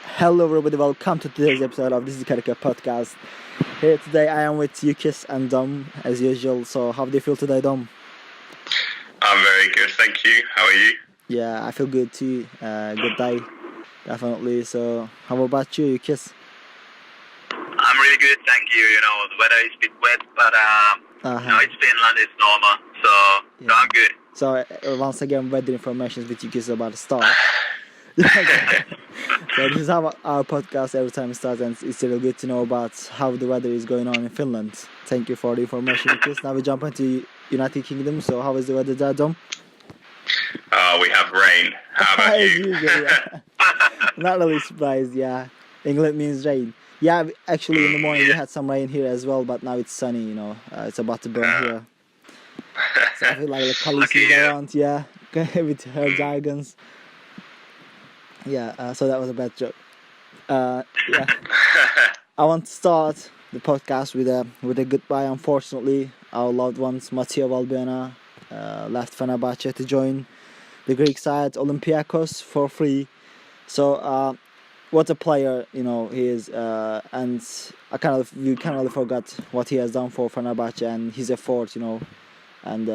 Hello everybody, welcome to today's episode of This is Kadıköy podcast. Here today I am with Jukkis and Dom as usual. So how do you feel today, Dom? I'm very good, thank you. How are you? Yeah, I feel good too. Good day, definitely. So how about you, Jukkis? I'm really good, thank you. You know, the weather is a bit wet, but it's Finland, it's normal, so I'm good. So once again, weather information with Jukkis about to start. So this is how our podcast every time starts, and it's really good to know about how the weather is going on in Finland. Thank you for the information, Jukkis. Now we jump into United Kingdom. So how is the weather there, Dom? We have rain. How about As you? usual, yeah. Not really surprised, yeah. England means rain. Yeah, actually in the morning we had some rain here as well, but now it's sunny, you know. It's about to burn here. So I feel like the colleagues is around, yeah, with her jargons. Yeah, so that was a bad joke. Yeah. I want to start the podcast with a goodbye. Unfortunately, our loved ones, Matteo Valbuena, left Fenerbahçe to join the Greek side Olympiacos for free. So what a player, you know, he is, and we kind of forgot what he has done for Fenerbahçe and his effort, you know, and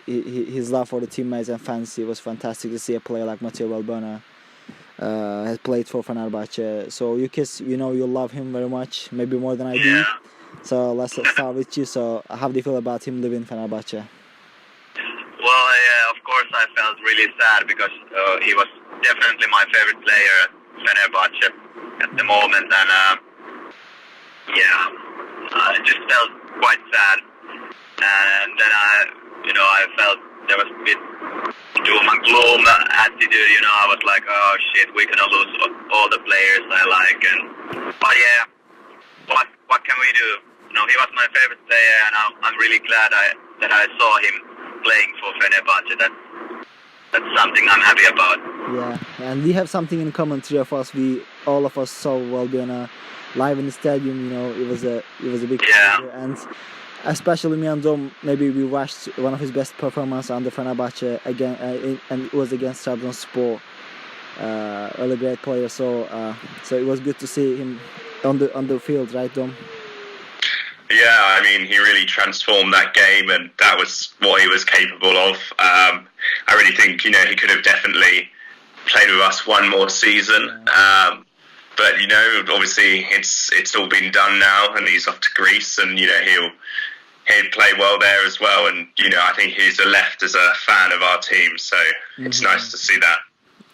his love for the teammates and fans. It was fantastic to see a player like Matteo Valbuena has played for Fenerbahçe. So Jukkis, you know, you love him very much, maybe more than I do. So let's start with you. So how do you feel about him leaving Fenerbahçe? Well, of course I felt really sad because he was definitely my favorite player at Fenerbahçe at the moment, and I just felt quite sad. And then I felt there was a bit doom and gloom attitude, you know. I was like, oh shit, we're gonna lose all the players I like, but yeah, what can we do? You know, he was my favorite player, and I'm really glad that I saw him playing for Fenerbahçe. That's something I'm happy about. Yeah, and we have something in common, three of us. All of us saw Valbuena live in the stadium. You know, it was a big pleasure, and especially me and Dom, maybe we watched one of his best performances under Fenerbahçe again, and it was against Trabzonspor. Really great player. So it was good to see him on the field, right, Dom? Yeah, I mean, he really transformed that game, and that was what he was capable of. I really think, you know, he could have definitely played with us one more season. But, you know, obviously it's all been done now, and he's off to Greece, and, you know, he'd play well there as well. And, you know, I think he's left as a fan of our team, so it's nice to see that.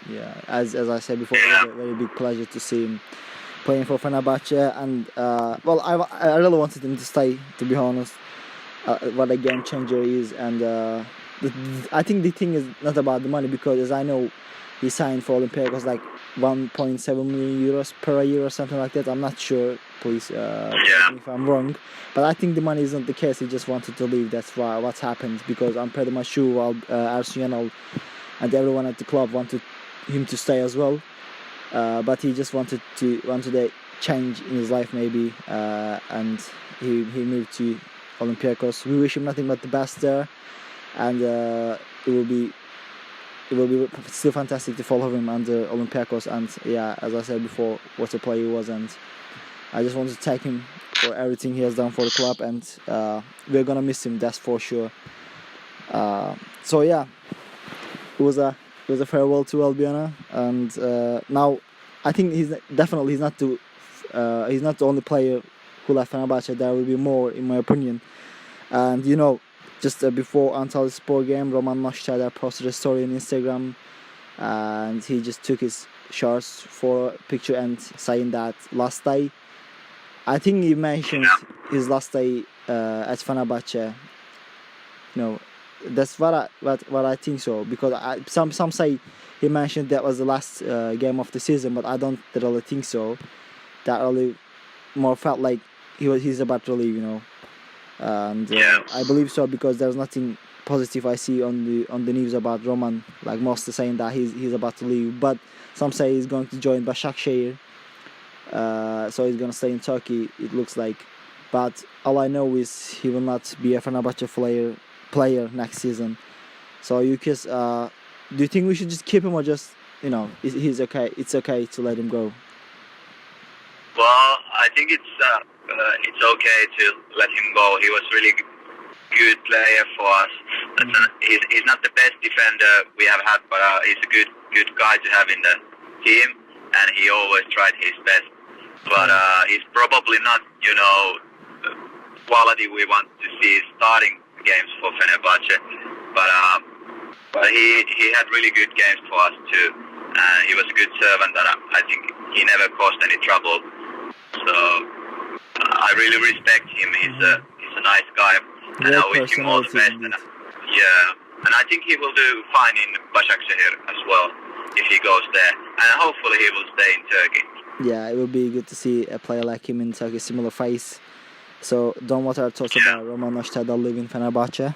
Yeah, as I said before, it was a very big pleasure to see him playing for Fenerbahçe, and I really wanted him to stay, to be honest. What a game changer he is, and I think the thing is not about the money, because as I know, he signed for Olympiacos like 1.7 million euros per year or something like that. I'm not sure, please correct me if I'm wrong, but I think the money isn't the case. He just wanted to leave. That's what's happened, because I'm pretty much sure Arsenal and everyone at the club wanted him to stay as well. But he just wanted a change in his life maybe, and he moved to Olympiacos. We wish him nothing but the best there, and it will be still fantastic to follow him under Olympiacos. And yeah, as I said before, what a player he was, and I just want to thank him for everything he has done for the club, and we're gonna miss him, that's for sure. So yeah, it was a farewell to Valbuena, and now I think he's not the only player who left Fenerbahçe. There will be more, in my opinion. And you know, just before Antalyaspor game, Roman Mashchadar posted a story on Instagram, and he just took his shorts for a picture and saying that last day, I think he mentioned his last day at Fenerbahçe. You know, that's what I think so, because some say he mentioned that was the last game of the season, but I don't really think so. That really more felt like he's about to leave, you know, and I believe so, because there's nothing positive I see on the news about Roman, like most are saying that he's about to leave, but some say he's going to join Başakşehir, so he's gonna stay in Turkey, it looks like. But all I know is he will not be a Fenerbahçe player next season. So Jukkis, do you think we should just keep him, or just he's okay. It's okay to let him go. Well, I think it's okay to let him go. He was really good player for us. He's not the best defender we have had, but he's a good guy to have in the team, and he always tried his best. But he's probably not, quality we want to see starting games for Fenerbahçe. But he had really good games for us too. He was a good servant, and I think he never caused any trouble. So I really respect him. He's a nice guy, and I wish him all the best. And I think he will do fine in Başakşehir as well if he goes there, and hopefully he will stay in Turkey. Yeah, it would be good to see a player like him in Turkey, similar face. So, Don, what are your thoughts about Valbuena and Soldado leaving Fenerbahçe?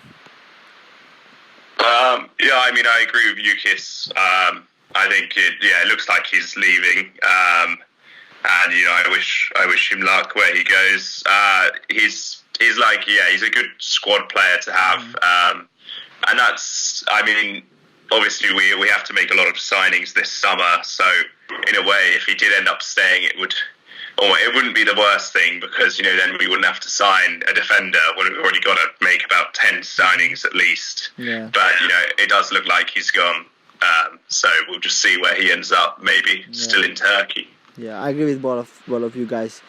I mean, I agree with Jukkis. I think it looks like he's leaving, and I wish him luck where he goes. He's a good squad player to have, and that's, I mean, obviously we have to make a lot of signings this summer. So in a way, if he did end up staying, it wouldn't be the worst thing, because then we wouldn't have to sign a defender when we've already got to make about 10 signings at least. Yeah. But it does look like he's gone. So we'll just see where he ends up. Maybe still in Turkey. Yeah, I agree with both of you guys.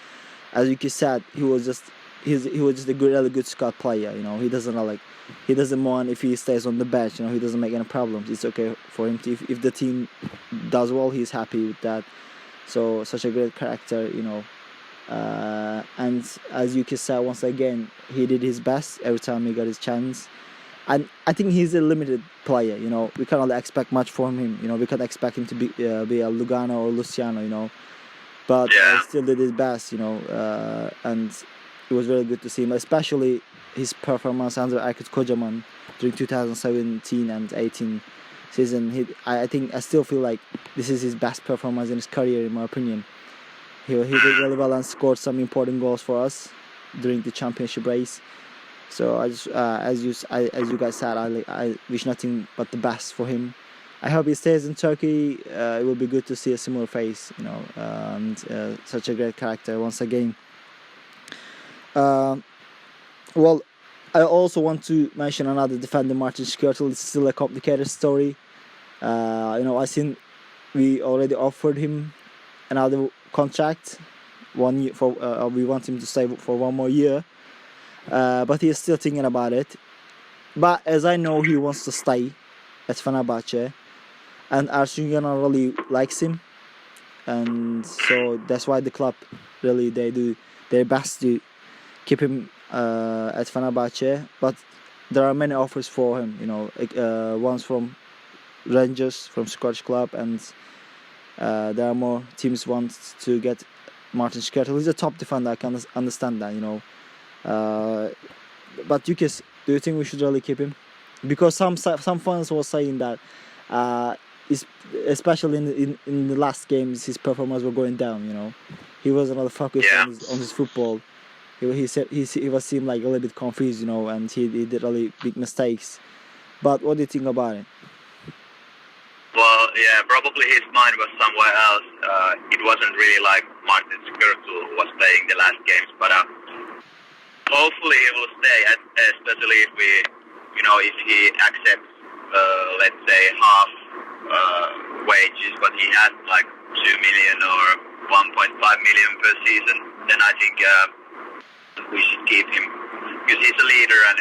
As Yuki said, he was just a really good squad player. He doesn't mind if he stays on the bench. He doesn't make any problems. It's okay for him if the team does well, he's happy with that. So such a great character, and as Yuki said, once again, he did his best every time he got his chance. And I think he's a limited player. We cannot expect much from him. We can't expect him to be a Lugano or Luciano. But he still did his best. And it was very good to see him, especially his performance under Aykut Kocaman during 2017 and 18 season. I still feel like this is his best performance in his career, in my opinion. He did really well and scored some important goals for us during the championship race. So I just, as you guys said, I wish nothing but the best for him. I hope he stays in Turkey. It will be good to see a similar face, and such a great character once again. Well, I also want to mention another defender, Martin Skrtel. It's still a complicated story. I think we already offered him another contract, 1 year we want him to stay for 1 more year. But he is still thinking about it. But as I know, he wants to stay at Fenerbahçe, and Ersun Yanal really likes him, and so that's why the club really, they do their best to keep him at Fenerbahçe. But there are many offers for him. One's from Rangers, from Scottish club, and there are more teams want to get Martin Skrtel. He's a top defender. I can understand that. But Jukkis, do you think we should really keep him? Because some fans were saying that, especially in the last games, his performance were going down. He wasn't really focused on his football. He said he seemed like a little bit confused, and he did really big mistakes. But what do you think about it? Well, probably his mind was somewhere else. It wasn't really like Martin Skrtel who was playing the last games, but hopefully he will stay, especially if if he accepts, let's say, half wages, but he has like 2 million or 1.5 million per season, then I think we should keep him, because he's a leader, and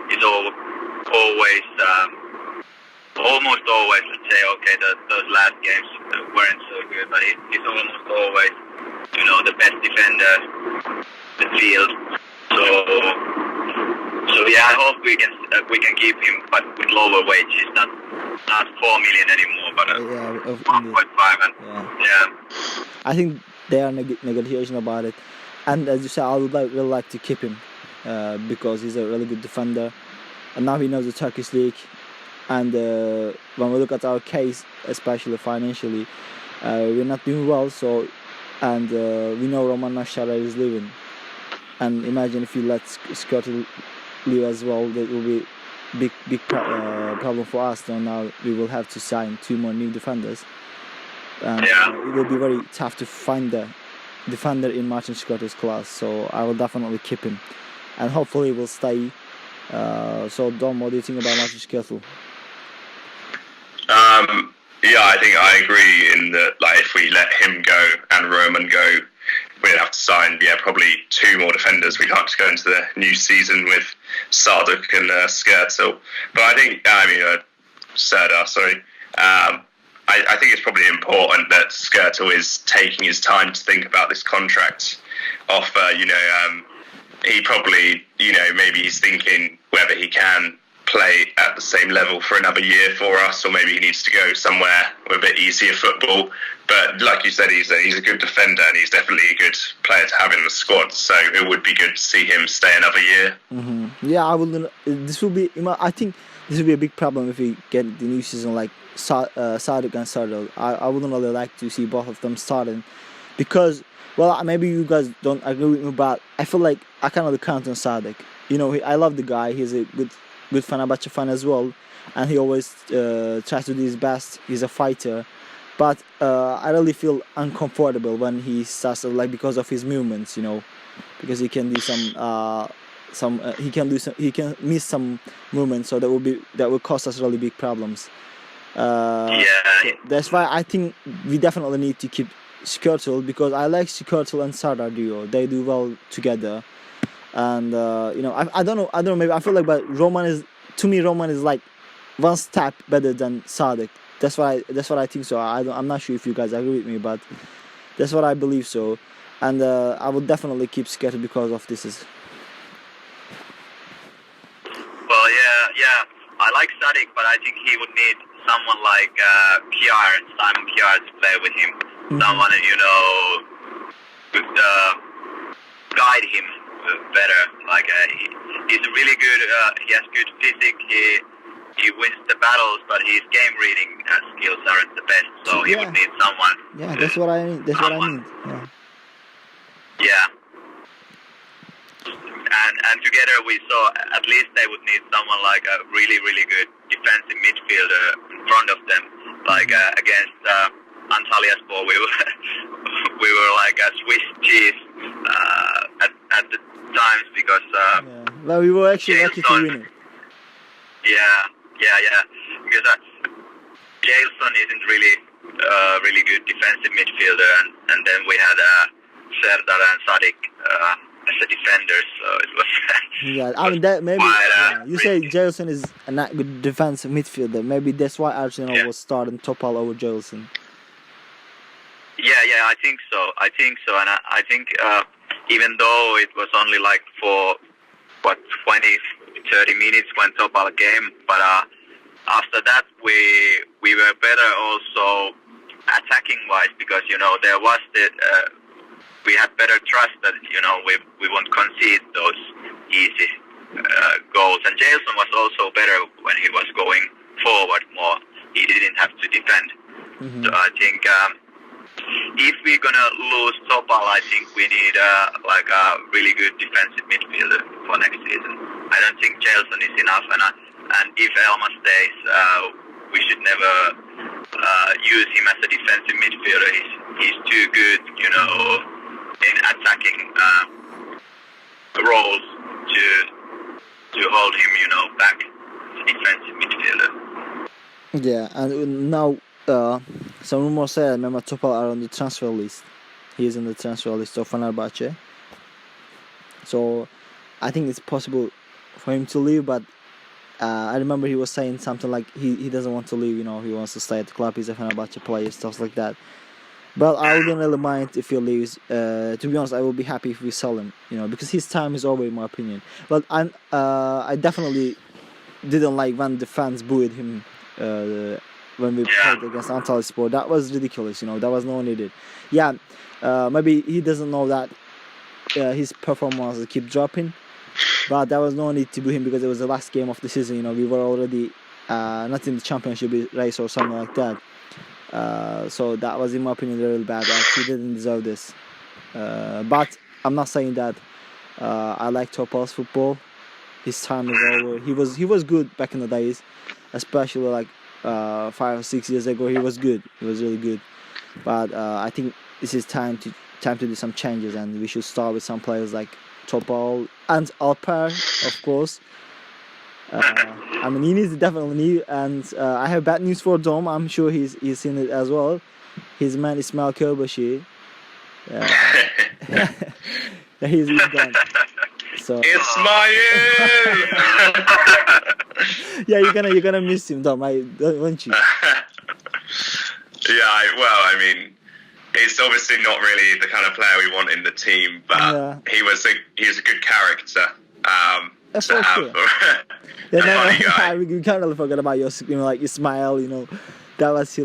he's always, almost always, let's say, okay, those last games weren't so good, but he's almost always, the best defender in the field. So I hope we can keep him, but with lower wages, not 4 million anymore, but 1.5. I think there are negotiation about it, and as you said, I would really like to keep him because he's a really good defender, and now he knows the Turkish league. And when we look at our case, especially financially, we're not doing well. So, and we know Roman Nashara is leaving. And imagine if you let Skrtel leave as well, that will be problem for us. So now we will have to sign 2 more new defenders, and it will be very tough to find the defender in Martin Skrtel's class. So I will definitely keep him, and hopefully he will stay. So Dom, what do you think about Martin Skrtel? Yeah, I think I agree in that, like, if we let him go and Roman go, we'd have to sign, probably 2 more defenders. We can't just go into the new season with Sarduk and Skrtel. But I think, Serdar, sorry. I think it's probably important that Skrtel is taking his time to think about this contract offer. He probably, maybe he's thinking whether he can play at the same level for another year for us, or maybe he needs to go somewhere with a bit easier football. But like you said, he's a good defender, and he's definitely a good player to have in the squad. So it would be good to see him stay another year. Mm-hmm. Yeah, I will. This will be. I think this will be a big problem if we get the new season like Sarduk and Sardar. I wouldn't really like to see both of them starting, because maybe you guys don't agree with me, but I feel like I can't really count on Sarduk. I love the guy. He's a good Fenerbahçe fan as well, and he always tries to do his best. He's a fighter, but I really feel uncomfortable when he starts because of his movements, because he can do he can miss some movements, so that will cause us really big problems. So that's why I think we definitely need to keep Skrtel, because I like Skrtel and Sardar duo. They do well together. And I don't know. Maybe I feel like, but Roman is like 1 step better than Sarduk. That's what I think so. I'm not sure if you guys agree with me, but that's what I believe so. And I will definitely keep Skrtel because of this. Well, yeah. I like Sadiq, but I think he would need someone like Simon Kjaer to play with him. Mm-hmm. Someone could guide him better. Like he's a really good. He has good physique. He wins the battles, but his game reading skills aren't the best. So he would need someone. Yeah, that's what I mean. Yeah. And together we saw at least they would need someone like a really, really good defensive midfielder in front of them. Like against Antalyaspor, we were like a Swiss cheese at the times, because well, we were actually lucky to win it. Yeah. Because Jailson isn't really good defensive midfielder, and then we had Serdar and Sadiq as a defender, so it was. That maybe you say Jailson is a not good defensive midfielder. Maybe that's why Arsenal was starting Topal over Jailson. Yeah, I think so, and I think even though it was only like for 20-30 minutes when Topal came, but after that we were better also attacking wise, because there was we had better trust that we won't concede those easy goals, and Jailson was also better when he was going forward more. He didn't have to defend. Mm-hmm. So I think if we're gonna lose Topal, I think we need like a really good defensive midfielder for next season. I don't think Jailson is enough, and if Elma stays, we should never use him as a defensive midfielder. He's too good, in attacking roles to hold him, back as a defensive midfielder. Yeah, and now some rumors say that Mehmet Topal are on the transfer list. He is in the transfer list of Fenerbahçe. So I think it's possible for him to leave, but I remember he was saying something like he doesn't want to leave, he wants to stay at the club. He's a Fenerbahçe player, stuff like that. But I wouldn't really mind if he leaves. To be honest, I will be happy if we sell him, because his time is over, in my opinion. But I definitely didn't like when the fans booed him when we played against Antalyaspor. That was ridiculous, that was no needed. Yeah, maybe he doesn't know that his performance will keep dropping, but there was no need to boo him because it was the last game of the season. We were already not in the championship race or something like that. So that was, in my opinion, really bad. He didn't deserve this. But I'm not saying that I like Topal's football. his time is over. He was good back in the days, especially like 5 or 6 years ago. He was good. He was really good. But I think this is time to do some changes, and we should start with some players like Topal and Alper, of course. I mean, he needs definitely new, and I have bad news for Dom. I'm sure he's seen it as well. His man Ismail Köbaşı. He's gone. So Ismail! yeah, you're gonna miss him, Dom, won't you? I mean, it's obviously not really the kind of player we want in the team, but he was a good character. That's for sure. We can't really forget about your, like Ismail. That was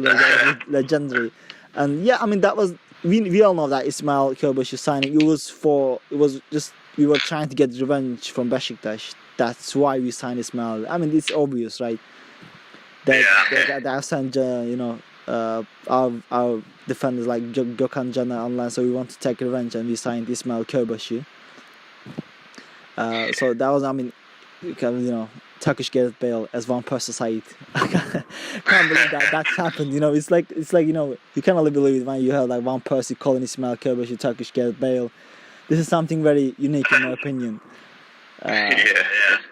legendary. And yeah, I mean, that was we all know that Ismail Köbaşı signing. It was just we were trying to get revenge from Beşiktaş. That's why we signed Ismail. I mean, it's obvious, right? They have signed, our defenders like Gökhan Caner online, so we want to take revenge, and we signed Ismail Köbaşı. So that was, I mean, Turkish Gareth Bale, as one person said it. I can't believe that's happened. It's like you can't really believe it when you heard like one person calling Ismail Köbaşı Turkish Gareth Bale. This is something very unique in my opinion.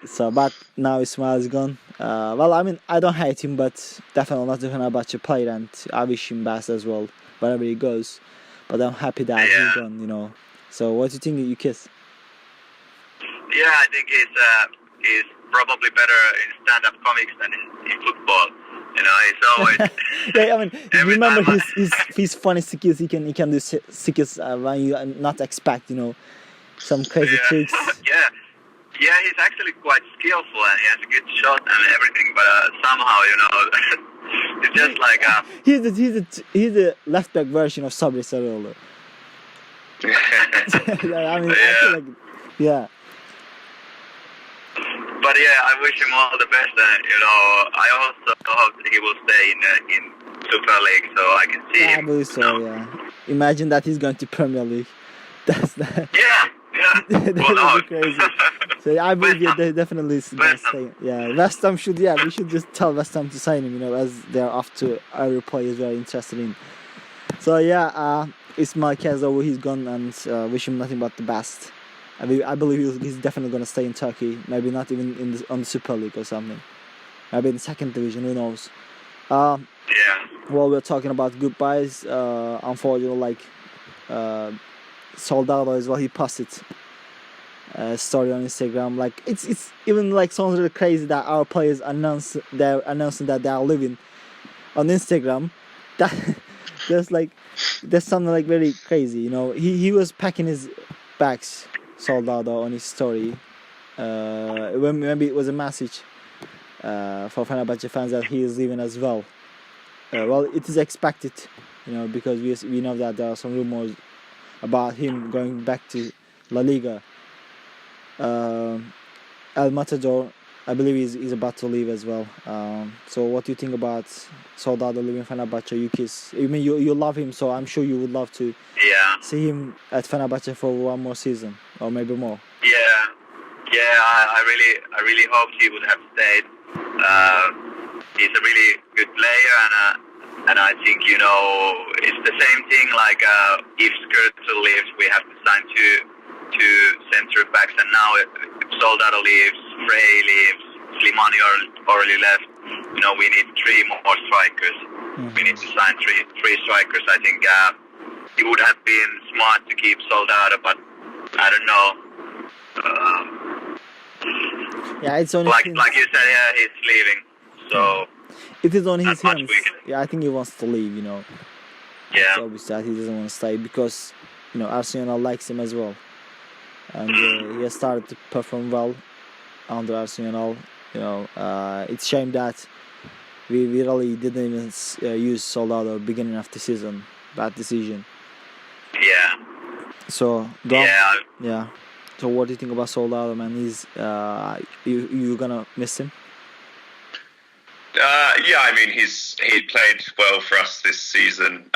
So, but now Ismail is gone. Well, I mean, I don't hate him, but definitely not a Fenerbahçe player, and I wish him best as well, wherever he goes. But I'm happy that he's gone. So, what do you think, Jukkis? Yeah, I think he's probably better in stand-up comics than in football. He's always. Yeah, I mean, remember his funny skills. He can do skills when you not expect. Some crazy tricks. Yeah, he's actually quite skillful and he has a good shot and everything. But somehow, it's just like. He's the left back version of Sabri Sarıoğlu. I mean, I feel like, yeah. But yeah, I wish him all the best, and I also hope that he will stay in Super League, so I can see him. I believe so. Yeah. Imagine that he's going to Premier League. That's that. Yeah. That would be crazy. So I believe they definitely stay. Yeah, West Ham should. Yeah, we should just tell West Ham to sign him. As they're after every players we are interested in. So yeah, Ismail Köbaşı, he's gone, and wish him nothing but the best. I believe he's definitely going to stay in Turkey. Maybe not even on the Super League or something. Maybe in the second division. Who knows? While we're talking about goodbyes, unfortunately, Soldado as well. He posted a story on Instagram. Like it's even like sounds really crazy that our players announcing that they are leaving on Instagram. That there's something like very crazy. He was packing his bags. Soldado on his story. Maybe it was a message for Fenerbahçe fans that he is leaving as well. Well, it is expected, because we know that there are some rumors about him going back to La Liga. El Matador, I believe he's about to leave as well. So what do you think about Soldado leaving Fenerbahçe? Jukkis, I mean, you love him, so I'm sure you would love to see him at Fenerbahçe for one more season or maybe more. I really hoped he would have stayed. He's a really good player, and I think it's the same thing. Like if Skirtle leaves, we have to sign two centre backs, and now if Soldado leaves, Frey leaves, Slimani already left. We need 3 more strikers. Mm-hmm. We need to sign three strikers. I think it would have been smart to keep Soldado, but I don't know. It's only like you said, he's leaving. So it is on his hands. Yeah, I think he wants to leave. Yeah, it's obvious that he doesn't want to stay because Arsenal likes him as well, and he has started to perform well under Arsenal. It's a shame that we really didn't even use Soldado beginning of the season. Bad decision. Yeah. So yeah. So what do you think about Soldado, man? He's you gonna miss him? I mean he played well for us this season.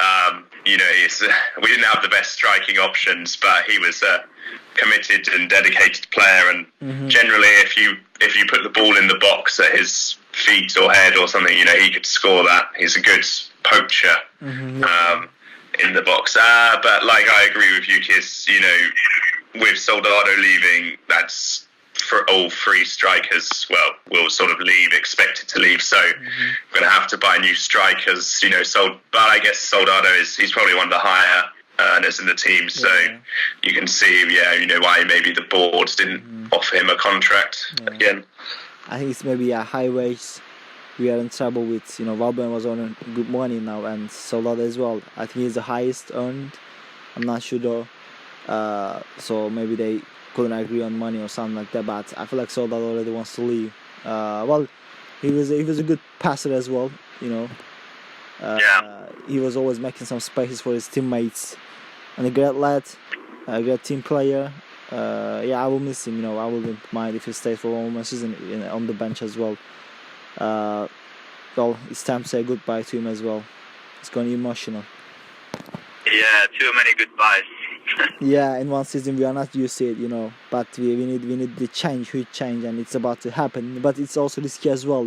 We didn't have the best striking options, but he was committed and dedicated player, and generally, if you put the ball in the box at his feet or head or something, he could score that. He's a good poacher in the box. But like I agree with Jukkis, with Soldado leaving, that's for all three strikers. Well, will sort of leave, expected to leave. So we're going to have to buy new strikers. But I guess Soldado he's probably one of the higher earners in the team. So you can see, why maybe the board didn't offer him a contract again. I think it's maybe a high wage. We are in trouble with, Valbuena was earning good money now, and Soldado as well. I think he's the highest earned. I'm not sure though. So maybe they couldn't agree on money or something like that. But I feel like Soldado already wants to leave. He was a good passer as well. He was always making some spaces for his teammates, and a great lad, a great team player. I will miss him. I wouldn't mind if he stays for one more season on the bench as well. It's time to say goodbye to him as well. It's going to be emotional. Yeah, too many goodbyes. Yeah, in one season we are not used to it, but we need the huge change, and it's about to happen. But it's also risky as well,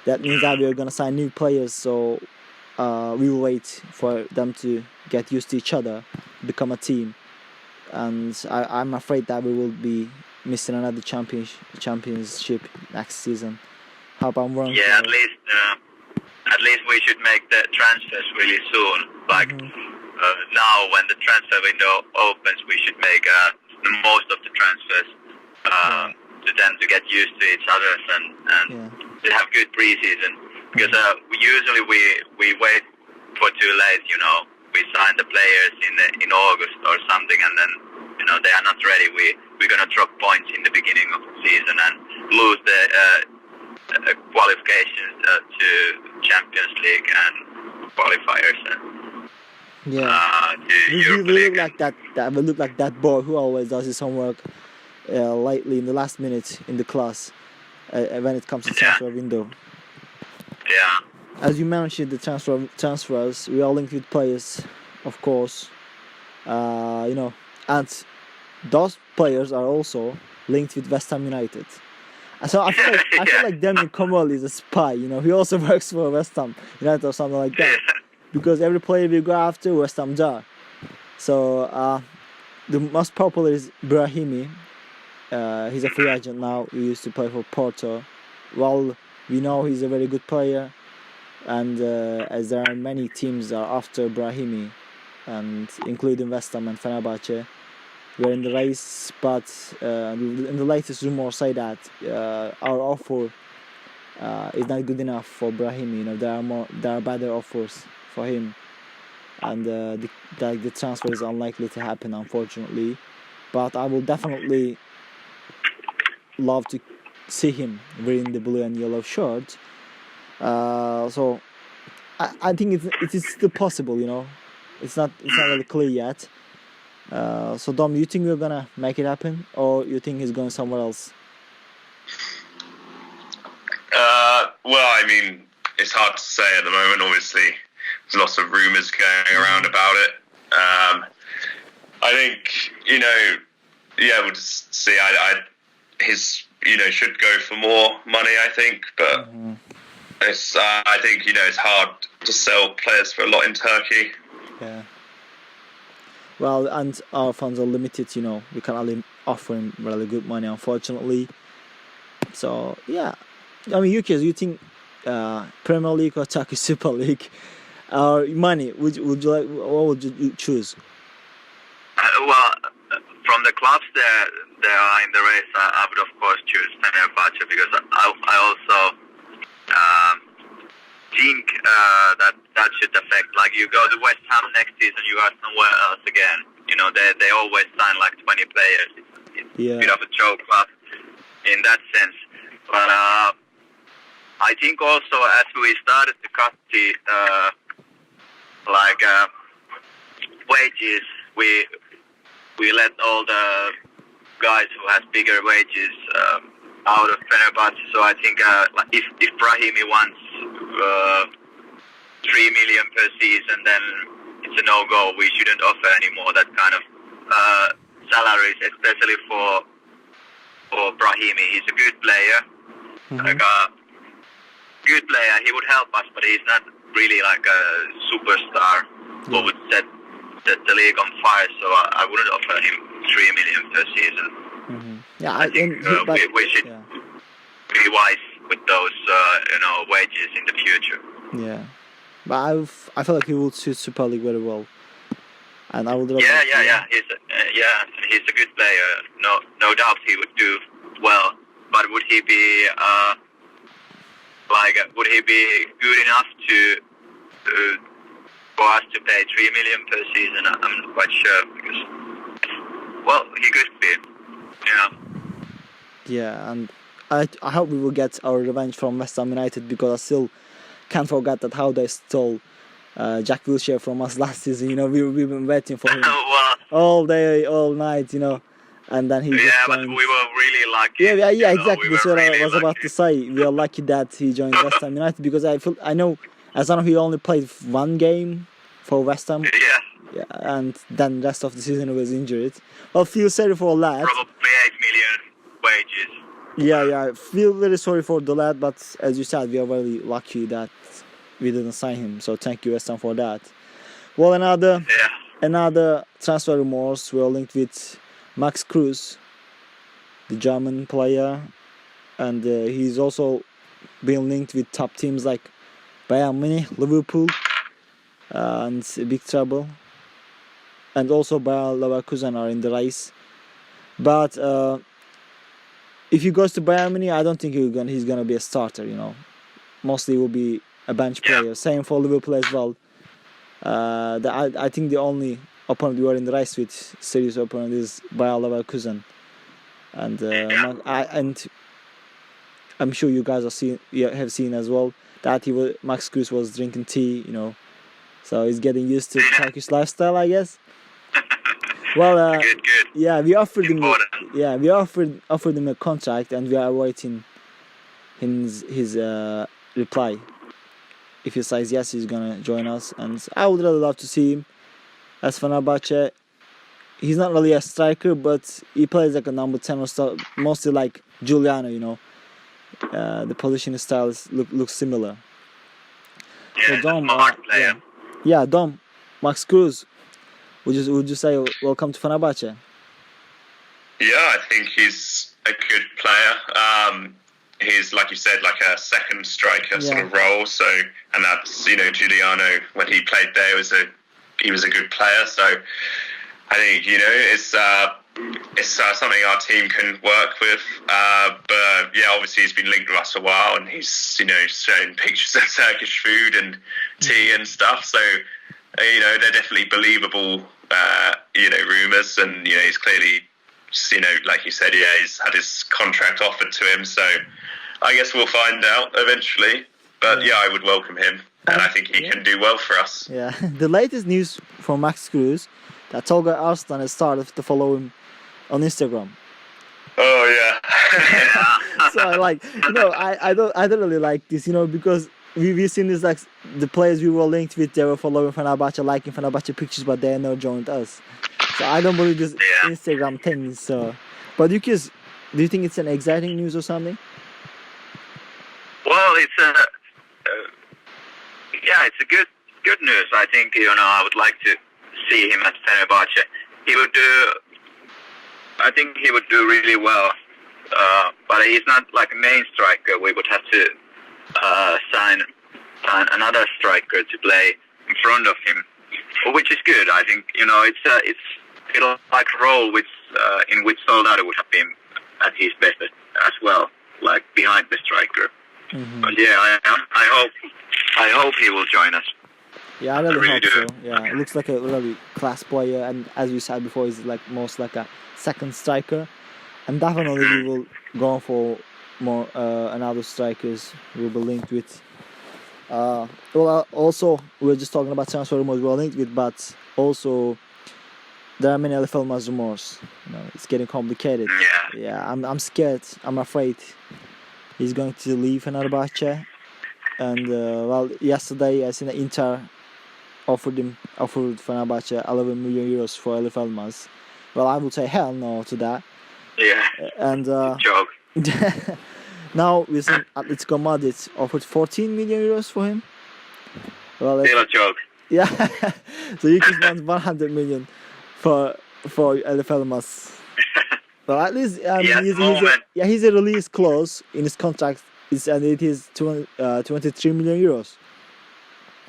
That means that we are gonna sign new players, so we will wait for them to get used to each other, become a team, and I'm afraid that we will be missing another championship next season. Hope I'm wrong. Yeah, at least we should make the transfers really soon. Like now, when the transfer window opens, we should make the most of the transfers to them to get used to each other and to have good preseason. Because usually we wait for too late. We sign the players in August or something, and then they are not ready. We're gonna drop points in the beginning of the season and lose the qualifications to Champions League and qualifiers. We look like that. We look like that boy who always does his homework lately in the last minute in the class when it comes to transfer window. Yeah. As you mentioned, the transfers, we are linked with players, of course. And those players are also linked with West Ham United. So I feel like Damien Comol is a spy. He also works for West Ham United or something like that. Because every player we go after, West Ham's are. So the most popular is Brahimi. He's a free agent now. He used to play for Porto. Well, we know he's a very good player, and as there are many teams that are after Brahimi, and including West Ham and Fenerbahçe, we're in the race. But in the latest rumors say that our offer is not good enough for Brahimi. There are better offers for him, and the transfer is unlikely to happen, unfortunately. But I will definitely love to see him wearing the blue and yellow shirt. So I think it is still possible. It's not really clear yet. So Dom, you think we're gonna make it happen, or you think he's going somewhere else? Well, I mean, it's hard to say at the moment. Obviously, there's lots of rumours going around about it. I think we'll just see. Should go for more money. I think, but it's. I think it's hard to sell players for a lot in Turkey. Yeah. Well, and our funds are limited. We can only offer him really good money, unfortunately. So yeah, I mean, Jukkis, you think Premier League or Turkish Super League or money? Would you like? What would you choose? Well, from the clubs they are in the race, I would of course choose Fenerbahçe, because I also think that should affect. Like, you go to West Ham next season, you are somewhere else again. They always sign like 20 players. It's a bit of a joke, but in that sense. But I think also, as we started to cut the wages, we let all the guys who has bigger wages out of Fenerbahçe. So I think if Brahimi wants 3 million per season, then it's a no-go. We shouldn't offer anymore that kind of salaries, especially for Brahimi. He's a good player, like a good player. He would help us, but he's not really like a superstar who would set the league on fire. So I wouldn't offer him 3 million per season. Yeah, I think we should be wise with those wages in the future. Yeah, but I feel like he will suit Super League very well, and I would. Yeah. He's a good player. No doubt he would do well. But would he be would he be good enough to for us to pay 3 million per season? I'm not quite sure because he could be. Yeah, and I hope we will get our revenge from West Ham United, because I still can't forget that how they stole Jack Wilshere from us last season. We've been waiting for him all day, all night. And then he. But we were really lucky. Yeah, exactly. That's what I was about to say. We are lucky that he joined West Ham United, because I know he only played one game for West Ham. Yeah, and then the rest of the season he was injured. Well, feel sorry for that. Probably 8 million wages. Yeah, I feel very sorry for the lad, but as you said, we are very lucky that we didn't sign him. So thank you, West Ham, for that. Well, another transfer rumors were linked with Max Kruse, the German player, and he's also been linked with top teams like Bayern Munich, Liverpool, and big trouble. And also Bayer Leverkusen are in the race. But if he goes to Bayern Munich, I don't think he's gonna be a starter. Mostly he will be a bench player. Same for Liverpool as well. I think the only opponent we are in the race with, serious opponent, is Bayer Leverkusen, and I'm sure you guys have seen as well that Max Kruse was drinking tea. So he's getting used to Turkish lifestyle, I guess. Well, good. Yeah, we offered him. We offered him a contract, and we are awaiting his reply. If he says yes, he's gonna join us, and I would really love to see him. As Fenerbahçe, he's not really a striker, but he plays like a number 10 or so, mostly like Giuliano. The positioning styles look similar. Yeah, so Dom, smart player. Dom, Max Kruse. Would you say welcome to Fenerbahçe? Yeah, I think he's a good player. He's, like you said, like a second striker sort of role. So, and that's Giuliano, when he played there, he was a good player. So I think it's something our team can work with. But yeah, obviously he's been linked with us a while, and he's shown pictures of Turkish food and tea and stuff. So they're definitely believable rumours, and he's clearly like you said, he's had his contract offered to him. So I guess we'll find out eventually. But I would welcome him. And I think he can do well for us. Yeah. The latest news from Max Kruse, that Tolga Arslan has started to follow him on Instagram. Oh yeah. So I don't really like this, because we've seen this, like the players we were linked with, they were following Fenerbahçe, liking Fenerbahçe pictures, but they never joined us. So I don't believe this Instagram thing. So, but Jukkis, do you think it's an exciting news or something? Well, it's it's a good news. I think I would like to see him at Fenerbahçe. I think he would do really well. But he's not like a main striker. We would have to sign another striker to play in front of him, which is good. I think it's like a role in which Soldado would have been at his best as well, like behind the striker. Mm-hmm. But I hope he will join us. Yeah, I really hope so. Yeah, it looks like a really class player, and as you said before, he's like most like a second striker, and definitely we will go for more another strikers we'll be linked with. Also we were just talking about transfer rumors we're linked with, but also there are many LFL rumors. It's getting complicated. Yeah, I'm scared. I'm afraid he's going to leave Fenerbahçe. And yesterday I seen that Inter offered Fenerbahçe 11 million euros for Elif Elmas. Well, I would say hell no to that. Yeah. And Joke. now we see Atletico Madrid offered 14 million euros for him. Well, Still a joke. yeah. So Jukkis wants 100 million for Elif Elmas. Well, at least he's a release clause in his contract. And it is 23 million euros.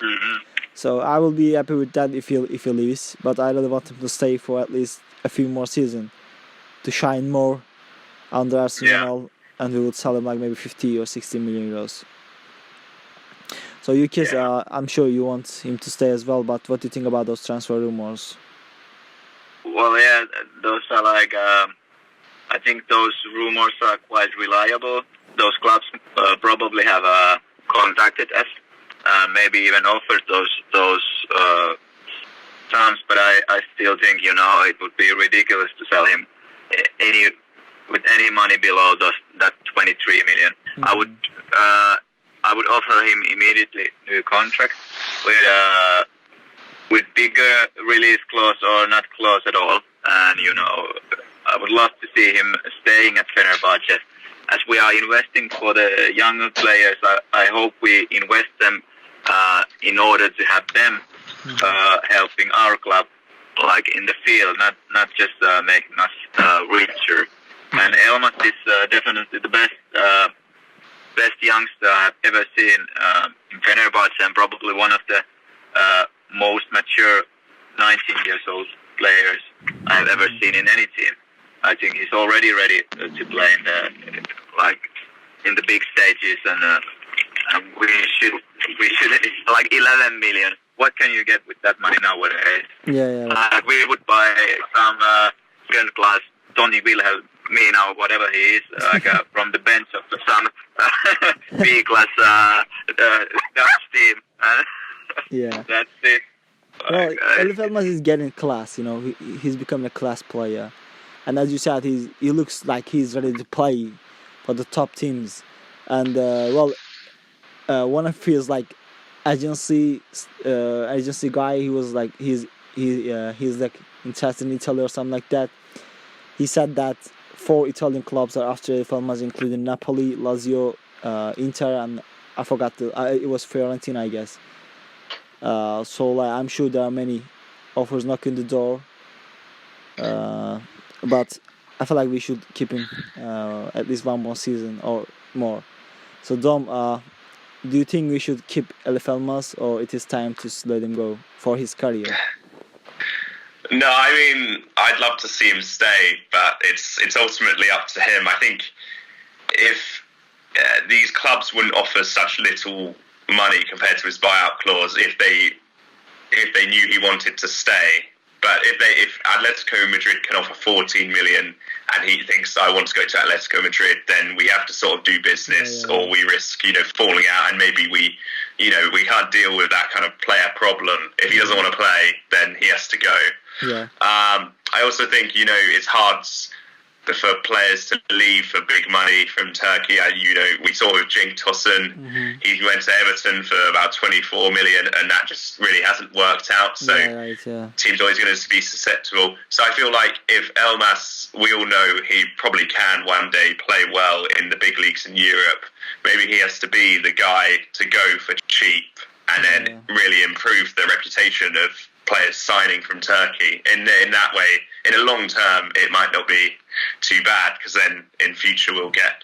Mm-hmm. So I will be happy with that if he leaves. But I really want him to stay for at least a few more seasons to shine more under Arsenal, and we would sell him like maybe 50 or 60 million euros. So Jukkis, I'm sure you want him to stay as well. But what do you think about those transfer rumors? Well, yeah, those are like. I think those rumors are quite reliable. Those clubs probably have contacted us, maybe even offered those sums. But I still think it would be ridiculous to sell him with any money below that 23 million. Mm-hmm. I would offer him immediately new contract with bigger release clause or not clause at all. And I would love to see him staying at Fenerbahçe. As we are investing for the younger players, I hope we invest them in order to have them helping our club, like in the field, not just making us richer. And Elmas is definitely the best youngster I've ever seen in Fenerbahçe, and probably one of the most mature 19 years old players I've ever seen in any team. I think he's already ready to play in the big stages, and we should. It's like 11 million. What can you get with that money nowadays? Yeah. We would buy some second class Tony Wilhelmina or whatever he is, from the bench of some B class Dutch team. Yeah. That's it. Well, Elif Elmas is getting class. He's becoming a class player. And as you said, he looks like he's ready to play for the top teams. And one of feels like agency guy. He was like he's like interested in Italy or something like that. He said that 4 Italian clubs are after Elif Elmas, including Napoli, Lazio, Inter, and I forgot it was Fiorentina, I guess. So I'm sure there are many offers knocking the door. But I feel like we should keep him at least one more season or more. So Dom, do you think we should keep Elif Elmas, or it is time to let him go for his career? No, I mean, I'd love to see him stay, but it's ultimately up to him. I think if these clubs wouldn't offer such little money compared to his buyout clause if they knew he wanted to stay. But if Atletico Madrid can offer 14 million and he thinks I want to go to Atletico Madrid, then we have to sort of do business, or we risk falling out, and maybe we can't deal with that kind of player problem. If he doesn't want to play, then he has to go. Yeah. I also think it's hard for players to leave for big money from Turkey. We saw with Cenk Tosun, he went to Everton for about 24 million, and that just really hasn't worked out. So teams always going to be susceptible. So I feel like if Elmas, we all know he probably can one day play well in the big leagues in Europe, maybe he has to be the guy to go for cheap and then really improve the reputation of players signing from Turkey. In that way, in a long term, it might not be too bad, because then in future we'll get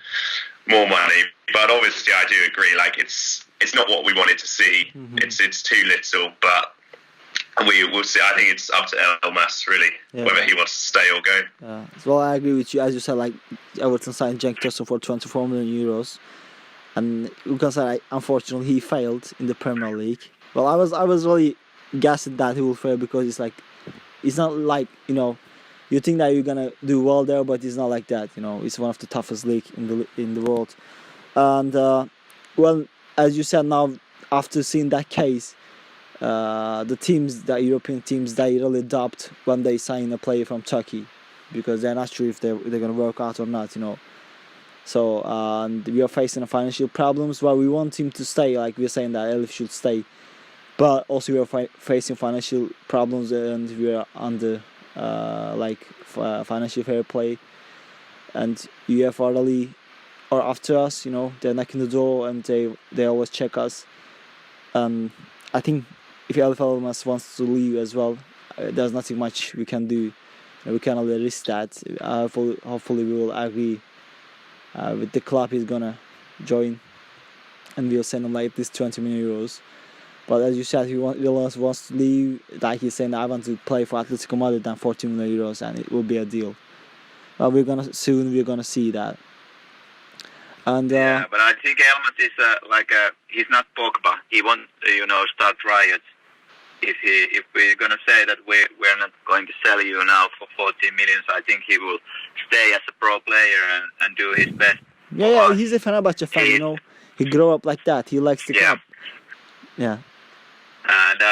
more money. But obviously, I do agree. Like it's not what we wanted to see. It's too little. But we'll see. I think it's up to Elmas really whether he wants to stay or go. Well, I agree with you. As you said, like Everton signed Cenk Tosun for 24 million euros, and you can say unfortunately he failed in the Premier League. Well, I was really guessing that he will fail, because it's not like you think that you're gonna do well there, but it's not like that. It's one of the toughest league in the world. And well, as you said, now after seeing that case, the European teams, they really doubt when they sign a player from Turkey, because they're not sure if they're gonna work out or not. So we are facing financial problems. Well, we want him to stay, like we're saying that Elif should stay. But also we are facing financial problems, and we are under financial fair play, and UEFA really are after us. They're knocking the door, and they always check us. I think if LFL wants to leave as well, there's nothing much we can do. We can only risk that. Hopefully we will agree with the club he's gonna join, and we'll send him like this 20 million euros. But as you said, Williams wants to leave. Like he's saying, I want to play for Atletico Madrid than 40 million euros, and it will be a deal. But we're gonna see that. And yeah, but I think Elmas is he's not Pogba. He won't start riots. If we're gonna say that we're not going to sell you now for 40 million, so I think he will stay as a pro player and do his best. Yeah, he's a Fenerbahçe fan. He grew up like that. He likes the club. Yeah. And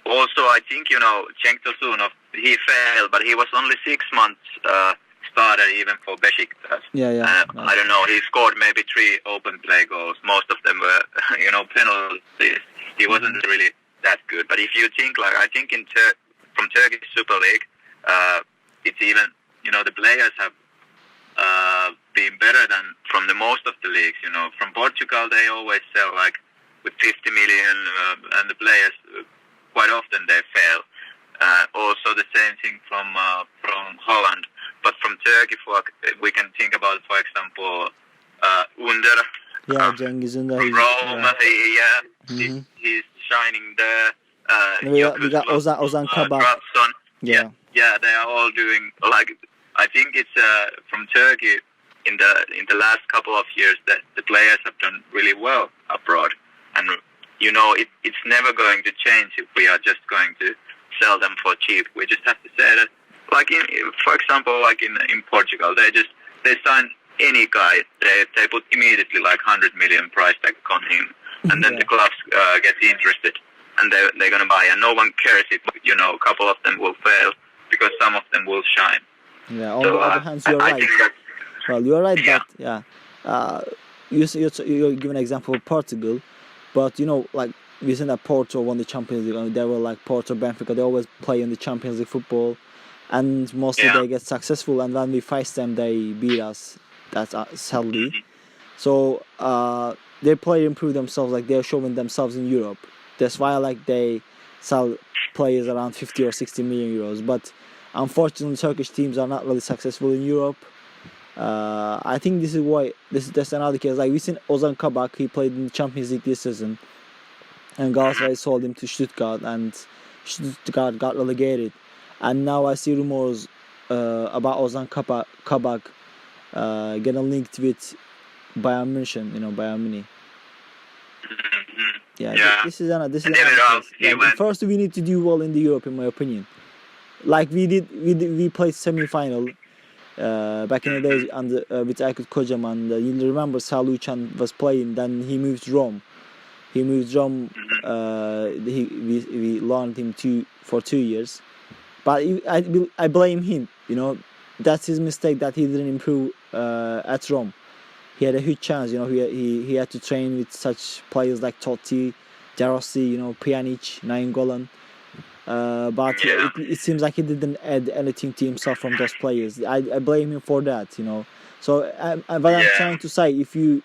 also, I think Cenk Tosunov, he failed, but he was only 6 months starter even for Besiktas. Yeah. I don't know. He scored maybe 3 open play goals. Most of them were penalties. He wasn't really that good. But if you think I think from Turkish Super League, it's even the players have been better than from the most of the leagues. From Portugal they always sell with 50 million, and the players quite often they fail. Also the same thing from Holland. But from Turkey, we can think about, for example, Under. Yeah, Cengiz Under. Rome. Mm-hmm. He's shining there. We got Ozan Kabak. Yeah, they are all doing I think it's from Turkey in the last couple of years that the players have done really well abroad, and it's never going to change if we are just going to sell them for cheap. We just have to say that, for example, in Portugal, they sign any guy, they put immediately 100 million price tag on him, and then the clubs get interested, and they're gonna buy, and no one cares if a couple of them will fail because some of them will shine. Yeah. On the other hand, you're right. Well, you're right, but you're giving an example of Portugal, but we seen that Porto won the Champions League. They were Porto, Benfica. They always play in the Champions League football, and mostly they get successful. And when we face them, they beat us. That's sadly. So they play improve themselves. They're showing themselves in Europe. That's why they sell players around 50 or 60 million euros. But unfortunately, Turkish teams are not really successful in Europe. I think this is why that's another case. We seen Ozan Kabak. He played in the Champions League this season, and Galatasaray sold him to Stuttgart, and Stuttgart got relegated. And now I see rumors about Ozan Kabak getting linked with Bayern Munich. Bayern Munich. Yeah. This is another case. First, we need to do well in the Europe, in my opinion. We played semi-final back in the days with Aykut Kocaman. You remember Saluchan was playing. Then he moved to Rome. We loaned him for 2 years, but I blame him. That's his mistake that he didn't improve at Rome. He had a huge chance. He had to train with such players like Totti, De Rossi, Pjanic, Nainggolan. But it seems like he didn't add anything to himself from those players. I blame him for that. So what I'm trying to say, if you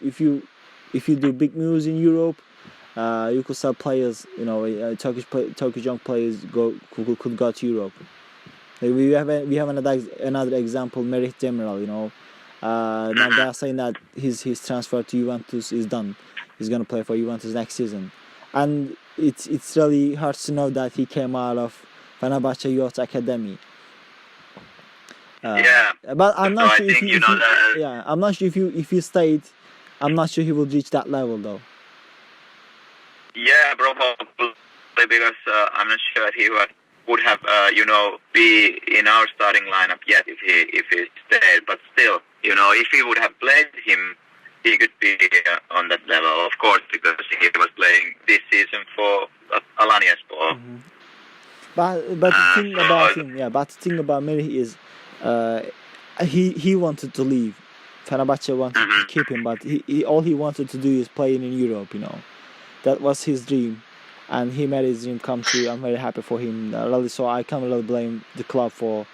do big moves in Europe, you could sell players. Turkish young players could go to Europe. We have another example, Merih Demiral. Now they are saying that his transfer to Juventus is done. He's gonna play for Juventus next season, and it's really hard to know that he came out of Fenerbahçe Youth Academy. But I'm not sure I'm not sure if he stayed. I'm not sure he will reach that level though. Yeah, probably because I'm not sure he would have be in our starting lineup yet if he stayed. But still, if he would have played him, he could be on that level, of course, because he was playing this season for Alanyaspor. Mm-hmm. But the thing about him, but the thing about Merih is, he wanted to leave. Fenerbahçe wanted to keep him, but he all he wanted to do is playing in Europe. That was his dream, and he made his dream come true. I'm very happy for him. So I can't really blame the club for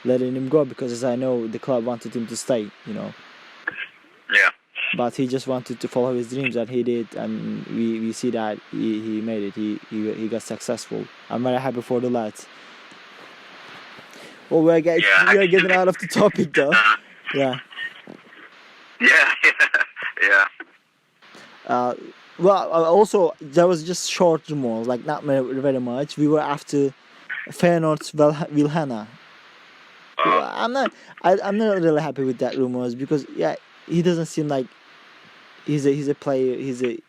letting him go because, as I know, the club wanted him to stay. Yeah. But he just wanted to follow his dreams, and he did, and we see that he made it. He got successful. I'm very happy for the lads. Well, we are getting out of the topic though. Yeah. Yeah. Well, also there was just short rumors, like not very much. We were after Feyenoord's Wilhana. I'm not really happy with that rumors because he doesn't seem like he's a player. He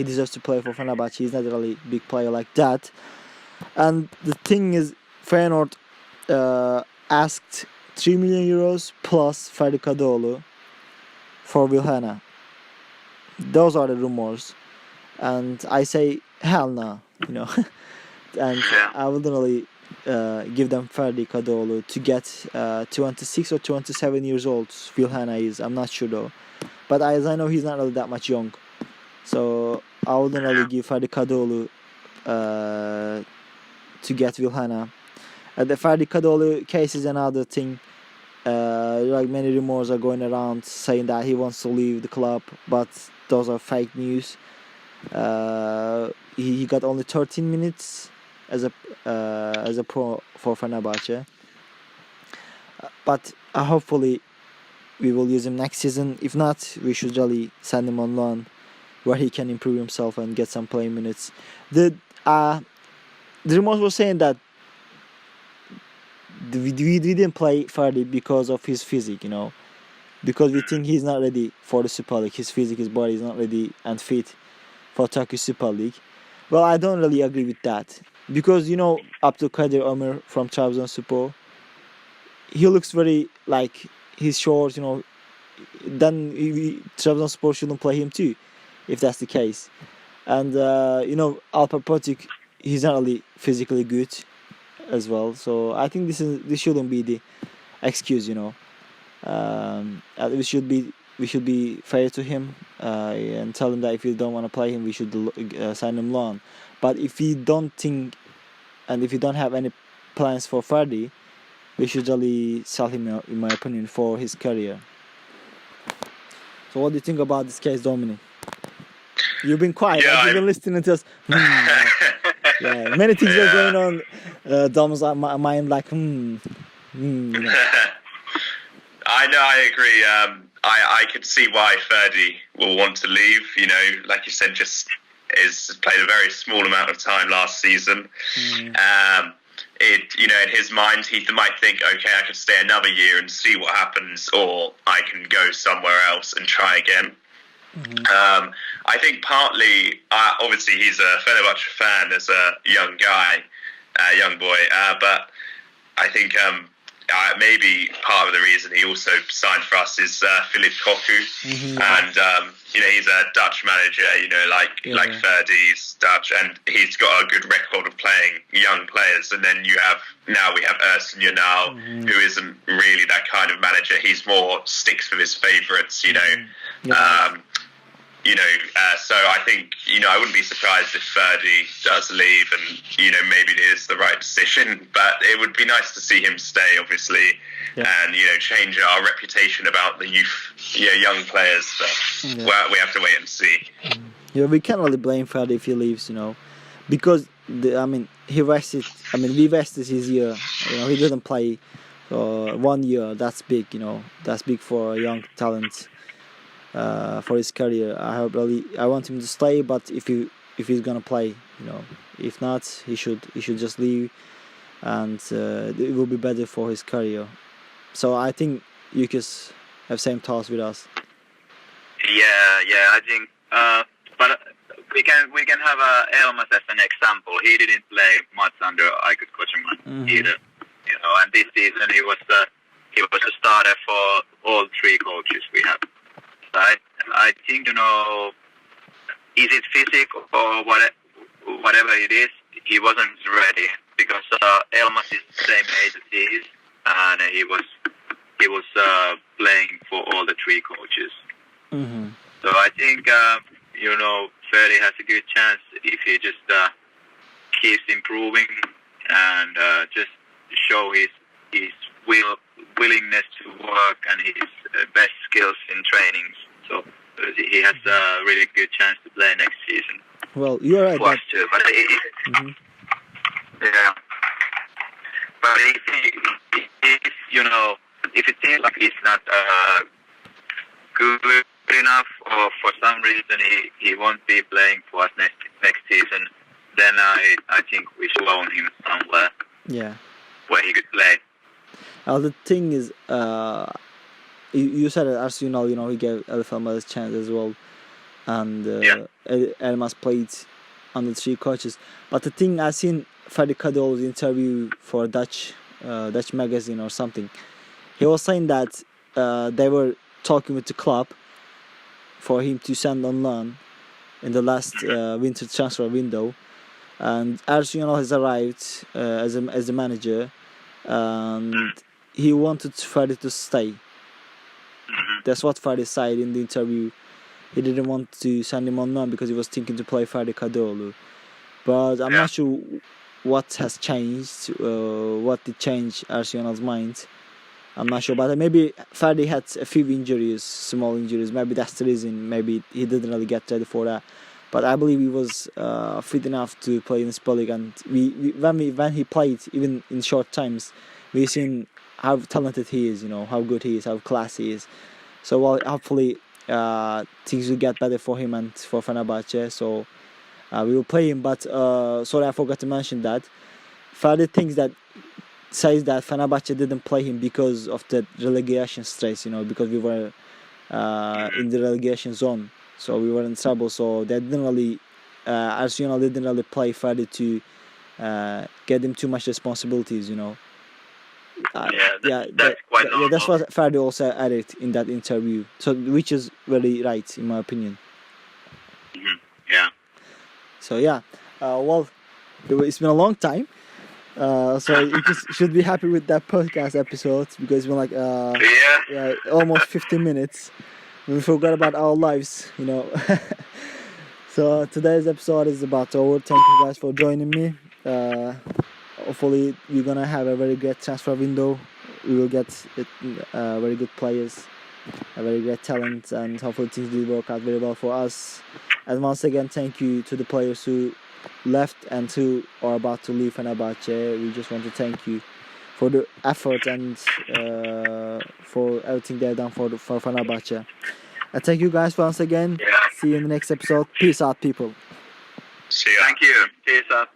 deserves to play for Fenerbahçe. He's not really a big player like that. And the thing is, Feyenoord asked 3 million euros plus Ferdi Kadıoğlu for Wilhana. Those are the rumors, and I say hell no, and I wouldn't really give them Ferdi Kadıoğlu to get 26 or 27 years old. Wilhana is, I'm not sure though, but as I know, he's not really that much young, so I wouldn't really give Ferdi Kadıoğlu to get Wilhana. The Ferdi Kadıoğlu case is another thing. Like many rumors are going around saying that he wants to leave the club, but those are fake news. He got only 13 minutes as a pro for Fenerbahçe, but hopefully we will use him next season. If not, we should really send him on loan where he can improve himself and get some playing minutes. The rumors were saying that we didn't play Ferdi because of his physique, because we think he's not ready for the Super League. His physique, his body is not ready and fit for Turkish Super League. Well, I don't really agree with that because Abdülkadir Ömür from Trabzonspor, he looks very like he's short. Then Trabzonspor shouldn't play him too, if that's the case. And Alper Potuk, he's not really physically good as well, so I think this shouldn't be the excuse. We should be fair to him and tell him that if you don't want to play him, we should sign him loan. But if you don't think and if you don't have any plans for Ferdi, we should really sell him, in my opinion, for his career. So what do you think about this case, Dominic? You've been quiet. You've been listening to us. Yeah, many things are going on. Dom's mind like, I know, I agree. I could see why Ferdi will want to leave. Like you said, just played a very small amount of time last season. In his mind, he might think, okay, I could stay another year and see what happens, or I can go somewhere else and try again. I think partly, obviously, he's a Fenerbahçe fan as a young guy, young boy, but I think maybe part of the reason he also signed for us is Philip Cocu, and he's a Dutch manager, like Ferdi's Dutch, and he's got a good record of playing young players. And then we have Ersun Yanal, who isn't really that kind of manager. He's more sticks with his favourites, so I think, I wouldn't be surprised if Ferdi does leave and, maybe it is the right decision, but it would be nice to see him stay, obviously, and, change our reputation about the young players. So we have to wait and see. Yeah, we can't really blame Ferdi if he leaves, because, we vested his year. He didn't play 1 year. That's big, that's big for a young talent. For his career, I want him to stay. But if he's gonna play, if not, he should just leave, and it will be better for his career. So I think Jukkis have same thoughts with us. Yeah, I think, but we can have Elmas as an example. He didn't play much under Aykut Kocaman either, and this season he was a starter for all three coaches we have. I think, is it physical or whatever it is, he wasn't ready because Elmas is the same age as he is, and he was playing for all the three coaches. So I think, Ferdi has a good chance if he just keeps improving and just show his willingness to work and his best skills in trainings. So he has a really good chance to play next season. Well, you're right. But yeah. But if you know, if it seems like he's not good enough, or for some reason he won't be playing for us next season, then I think we should loan him somewhere. Yeah. Where he could play. The thing is, you said at Arsenal, he gave Elfama his chance as well, and Elmas played under 3 coaches. But the thing, I seen Ferdi Kadıoğlu's interview for Dutch magazine or something. He was saying that they were talking with the club for him to send on loan in the last winter transfer window, and Arsenal has arrived as a manager, and he wanted Ferdi to stay. That's what Ferdi said in the interview. He didn't want to send him on loan because he was thinking to play Ferdi Kadıoğlu. But I'm not sure what has changed, what did change Arsenal's mind. I'm not sure, but maybe Ferdi had a few injuries, small injuries. Maybe that's the reason. Maybe he didn't really get ready for that. But I believe he was fit enough to play in the Super League. And when he played, even in short times, we've seen how talented he is. How good he is, how class he is. So hopefully things will get better for him and for Fenerbahçe. So we will play him. But sorry, I forgot to mention that Ferdi says that Fenerbahçe didn't play him because of the relegation stress, because we were in the relegation zone, so we were in trouble. So they didn't really, Arsenal didn't really play Ferdi to get him too much responsibilities, That's quite normal. That's what Ferdi also added in that interview. So which is very right in my opinion. Yeah. So well, it's been a long time. So you just should be happy with that podcast episode because it's been like almost 15 minutes. We forgot about our lives, So today's episode is about over. Thank you guys for joining me. Hopefully we're gonna have a very great transfer window. We will get very good players, a very great talent, and hopefully things will work out very well for us. And once again, thank you to the players who left and who are about to leave Fenerbahçe. We just want to thank you for the effort and for everything they've done for Fenerbahçe. And thank you guys once again. See you in the next episode. Peace out, people. See ya. Thank you. Peace out.